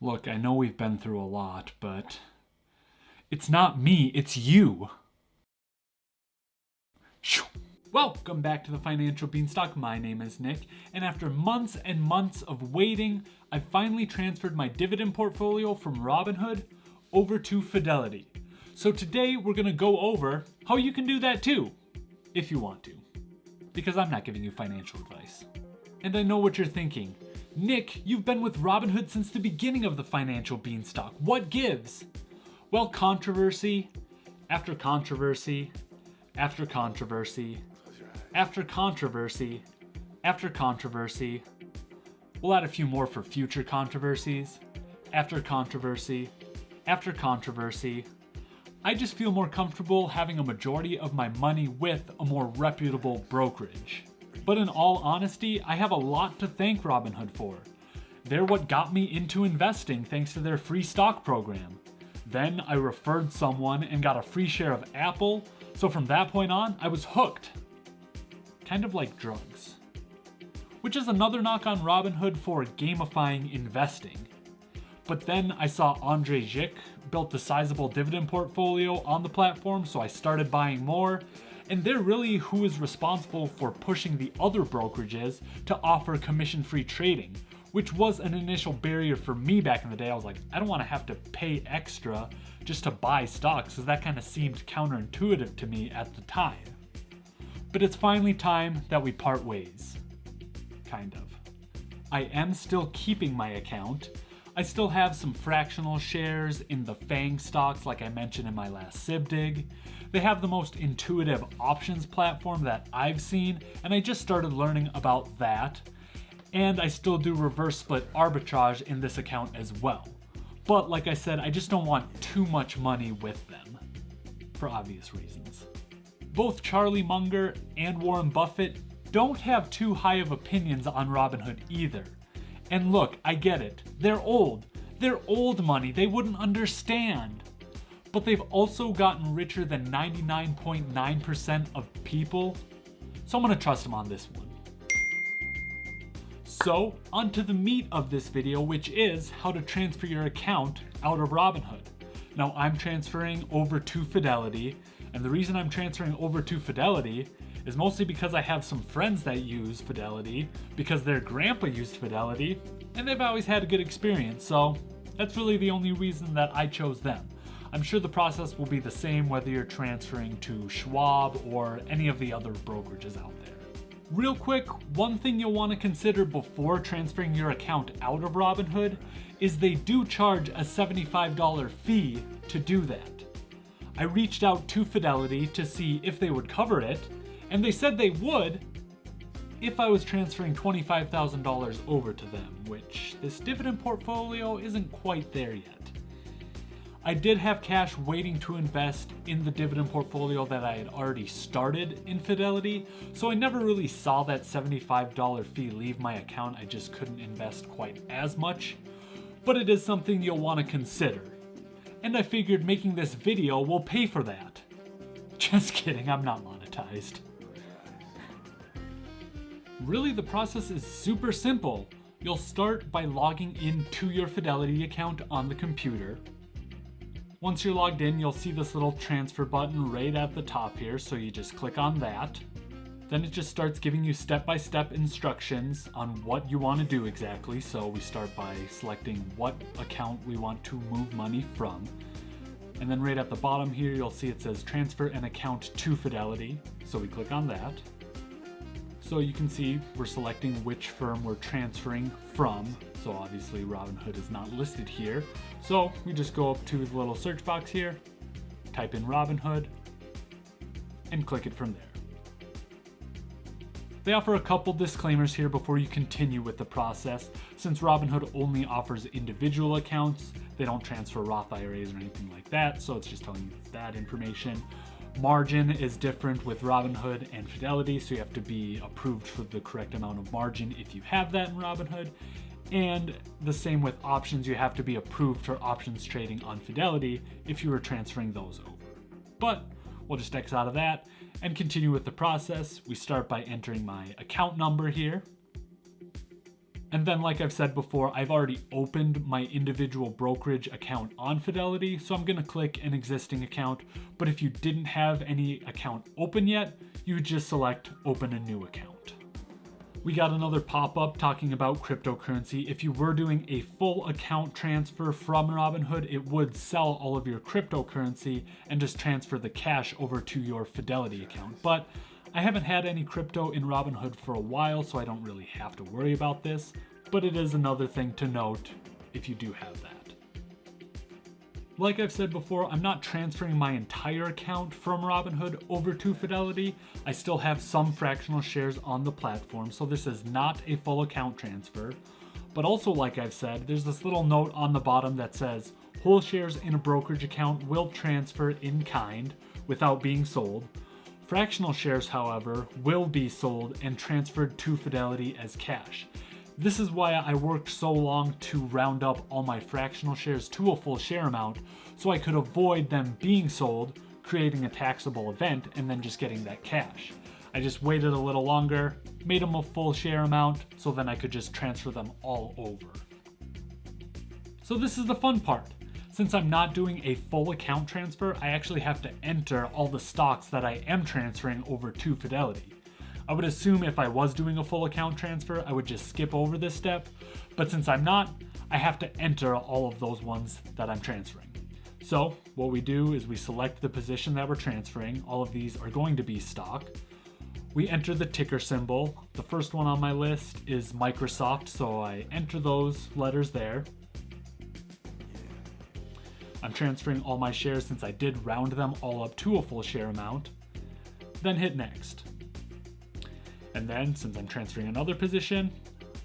Look, I know we've been through a lot, but it's not me, it's you. Welcome back to the Financial Beanstalk. My name is Nick, and after months and months of waiting, I finally transferred my dividend portfolio from Robinhood over to Fidelity. So today we're going to go over how you can do that too, if you want to, because I'm not giving you financial advice. And I know what you're thinking. Nick, you've been with Robinhood since the beginning of the Financial Beanstalk. What gives? Well, controversy after controversy after controversy after controversy after controversy. We'll add a few more for future controversies. After controversy after controversy. I just feel more comfortable having a majority of my money with a more reputable brokerage. But in all honesty, I have a lot to thank Robinhood for. They're what got me into investing thanks to their free stock program. Then I referred someone and got a free share of Apple, so from that point on, I was hooked. Kind of like drugs. Which is another knock on Robinhood for gamifying investing. But then I saw Andre Zick built a sizable dividend portfolio on the platform, so I started buying more. And they're really who is responsible for pushing the other brokerages to offer commission-free trading, which was an initial barrier for me back in the day. I was like, I don't want to have to pay extra just to buy stocks, because that kind of seemed counterintuitive to me at the time. But it's finally time that we part ways. Kind of. I am still keeping my account. I still have some fractional shares in the FANG stocks like I mentioned in my last SIBDIG. They have the most intuitive options platform that I've seen, and I just started learning about that. And I still do reverse split arbitrage in this account as well. But like I said, I just don't want too much money with them, for obvious reasons. Both Charlie Munger and Warren Buffett don't have too high of opinions on Robinhood either. And look, I get it. They're old. They're old money. They wouldn't understand. But they've also gotten richer than 99.9% of people. So I'm going to trust them on this one. So, onto the meat of this video, which is how to transfer your account out of Robinhood. Now, I'm transferring over to Fidelity. And the reason I'm transferring over to Fidelity is mostly because I have some friends that use Fidelity, because their grandpa used Fidelity, and they've always had a good experience, so that's really the only reason that I chose them. I'm sure the process will be the same whether you're transferring to Schwab or any of the other brokerages out there. Real quick, one thing you'll want to consider before transferring your account out of Robinhood is they do charge a $75 fee to do that. I reached out to Fidelity to see if they would cover it, and they said they would if I was transferring $25,000 over to them, which this dividend portfolio isn't quite there yet. I did have cash waiting to invest in the dividend portfolio that I had already started in Fidelity, so I never really saw that $75 fee leave my account. I just couldn't invest quite as much, but it is something you'll want to consider. And I figured making this video will pay for that. Just kidding, I'm not monetized. Really, the process is super simple. You'll start by logging into your Fidelity account on the computer. Once you're logged in, you'll see this little transfer button right at the top here, so you just click on that. Then it just starts giving you step-by-step instructions on what you want to do exactly. So we start by selecting what account we want to move money from. And then right at the bottom here, you'll see it says transfer an account to Fidelity. So we click on that. So you can see we're selecting which firm we're transferring from. So obviously Robinhood is not listed here. So we just go up to the little search box here, type in Robinhood, and click it from there. They offer a couple disclaimers here before you continue with the process. Since Robinhood only offers individual accounts, they don't transfer Roth IRAs or anything like that, so it's just telling you that information. Margin is different with Robinhood and Fidelity, so you have to be approved for the correct amount of margin if you have that in Robinhood. And the same with options, you have to be approved for options trading on Fidelity if you are transferring those over. But we'll just X out of that and continue with the process. We start by entering my account number here. And then, like I've said before, I've already opened my individual brokerage account on Fidelity, so I'm gonna click an existing account. But if you didn't have any account open yet, you would just select open a new account. We got another pop-up talking about cryptocurrency. If you were doing a full account transfer from Robinhood, it would sell all of your cryptocurrency and just transfer the cash over to your Fidelity account. But I haven't had any crypto in Robinhood for a while, so I don't really have to worry about this, but it is another thing to note if you do have that. Like I've said before, I'm not transferring my entire account from Robinhood over to Fidelity. I still have some fractional shares on the platform, so this is not a full account transfer. But also, like I've said, there's this little note on the bottom that says, whole shares in a brokerage account will transfer in kind without being sold. Fractional shares, however, will be sold and transferred to Fidelity as cash. This is why I worked so long to round up all my fractional shares to a full share amount, so I could avoid them being sold, creating a taxable event, and then just getting that cash. I just waited a little longer, made them a full share amount, so then I could just transfer them all over. So this is the fun part. Since I'm not doing a full account transfer, I actually have to enter all the stocks that I am transferring over to Fidelity. I would assume if I was doing a full account transfer, I would just skip over this step, but since I'm not, I have to enter all of those ones that I'm transferring. So what we do is we select the position that we're transferring. All of these are going to be stock. We enter the ticker symbol. The first one on my list is Microsoft, so I enter those letters there. I'm transferring all my shares since I did round them all up to a full share amount. Then hit next. And then, since I'm transferring another position,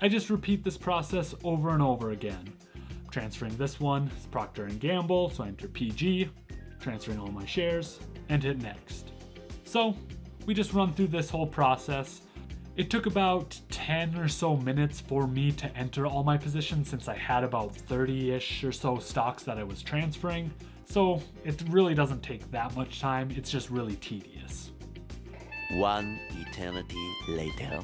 I just repeat this process over and over again. I'm transferring this one, it's Procter & Gamble, so I enter PG, transferring all my shares, and hit next. So, we just run through this whole process. It took about 10 or so minutes for me to enter all my positions since I had about 30-ish or so stocks that I was transferring. So it really doesn't take that much time, it's just really tedious. One eternity later.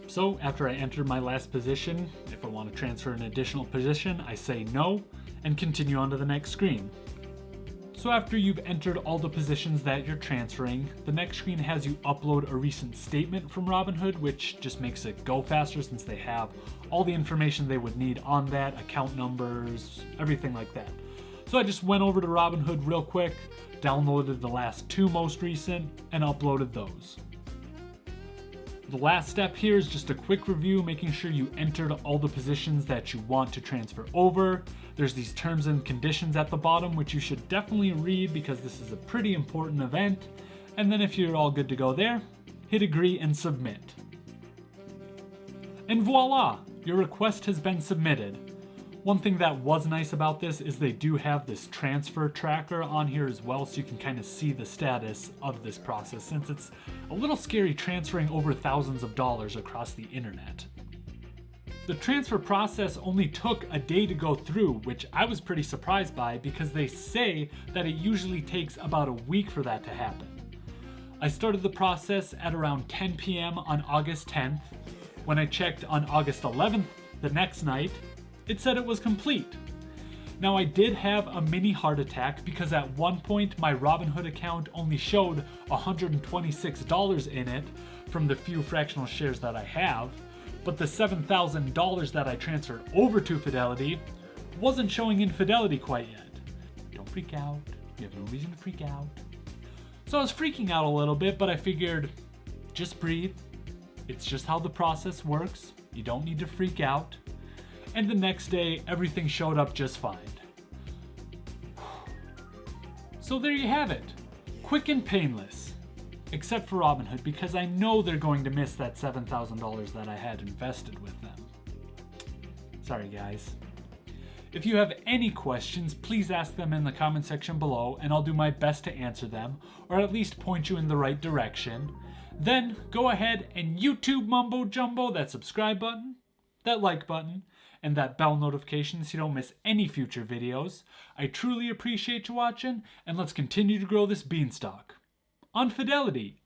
So after I enter my last position, if I want to transfer an additional position, I say no and continue on to the next screen. So after you've entered all the positions that you're transferring, the next screen has you upload a recent statement from Robinhood, which just makes it go faster since they have all the information they would need on that, account numbers, everything like that. So I just went over to Robinhood real quick, downloaded the last two most recent, and uploaded those. The last step here is just a quick review, making sure you entered all the positions that you want to transfer over. There's these terms and conditions at the bottom, which you should definitely read because this is a pretty important event. And then if you're all good to go there, hit agree and submit. And voila, your request has been submitted. One thing that was nice about this is they do have this transfer tracker on here as well, so you can kind of see the status of this process, since it's a little scary transferring over thousands of dollars across the internet. The transfer process only took a day to go through, which I was pretty surprised by because they say that it usually takes about a week for that to happen. I started the process at around 10 p.m. on August 10th. When I checked on August 11th, the next night, it said it was complete. Now I did have a mini heart attack because at one point my Robinhood account only showed $126 in it from the few fractional shares that I have, but the $7,000 that I transferred over to Fidelity wasn't showing in Fidelity quite yet. Don't freak out, you have no reason to freak out. So I was freaking out a little bit, but I figured, just breathe. It's just how the process works. You don't need to freak out. And the next day, everything showed up just fine. So there you have it. Quick and painless. Except for Robinhood, because I know they're going to miss that $7,000 that I had invested with them. Sorry guys. If you have any questions, please ask them in the comment section below, and I'll do my best to answer them, or at least point you in the right direction. Then go ahead and YouTube mumbo jumbo that subscribe button, that like button, and that bell notification so you don't miss any future videos. I truly appreciate you watching, and let's continue to grow this beanstalk. On Fidelity.